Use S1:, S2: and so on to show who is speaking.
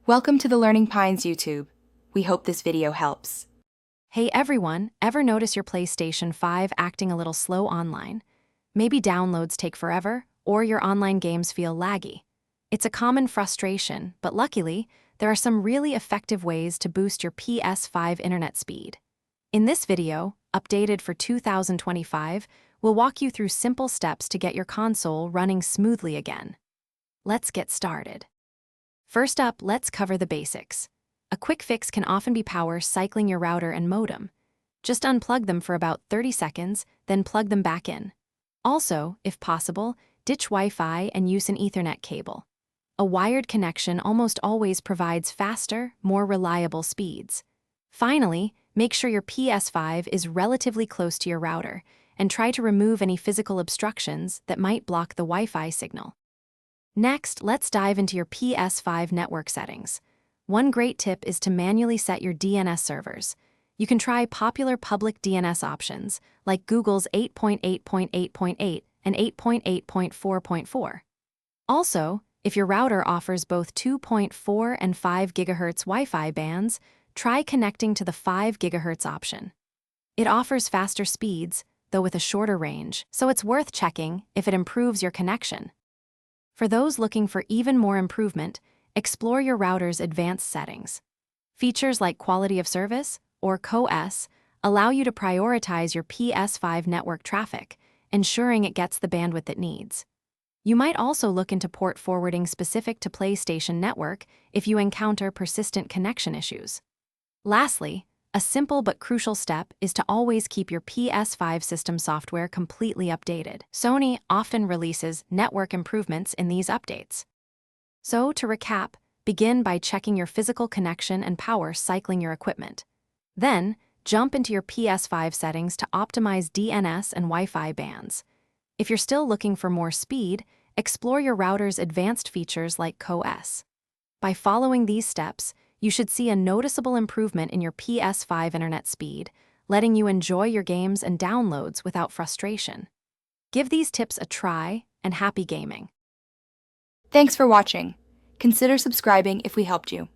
S1: Welcome to the Learning Pines YouTube. We hope this video helps.
S2: Hey everyone, ever notice your PlayStation 5 acting a little slow online? Maybe downloads take forever, or your online games feel laggy. It's a common frustration, but luckily, there are some really effective ways to boost your PS5 internet speed. In this video, updated for 2025, we'll walk you through simple steps to get your console running smoothly again. Let's get started. First up, let's cover the basics. A quick fix can often be power cycling your router and modem. Just unplug them for about 30 seconds, then plug them back in. Also, if possible, ditch Wi-Fi and use an Ethernet cable. A wired connection almost always provides faster, more reliable speeds. Finally, make sure your PS5 is relatively close to your router, and try to remove any physical obstructions that might block the Wi-Fi signal. Next, let's dive into your PS5 network settings. One great tip is to manually set your DNS servers. You can try popular public DNS options, like Google's 8.8.8.8 and 8.8.4.4. Also, if your router offers both 2.4 and 5 GHz Wi-Fi bands, try connecting to the 5 GHz option. It offers faster speeds, though with a shorter range, so it's worth checking if it improves your connection. For those looking for even more improvement, explore your router's advanced settings. Features like quality of service, or QoS, allow you to prioritize your PS5 network traffic, ensuring it gets the bandwidth it needs. You might also look into port forwarding specific to PlayStation Network if you encounter persistent connection issues. Lastly, a simple but crucial step is to always keep your PS5 system software completely updated. Sony often releases network improvements in these updates. So, to recap, begin by checking your physical connection and power cycling your equipment. Then, jump into your PS5 settings to optimize DNS and Wi-Fi bands. If you're still looking for more speed, explore your router's advanced features like QoS. By following these steps, you should see a noticeable improvement in your PS5 internet speed, letting you enjoy your games and downloads without frustration. Give these tips a try, and happy gaming!
S1: Thanks for watching. Consider subscribing if we helped you.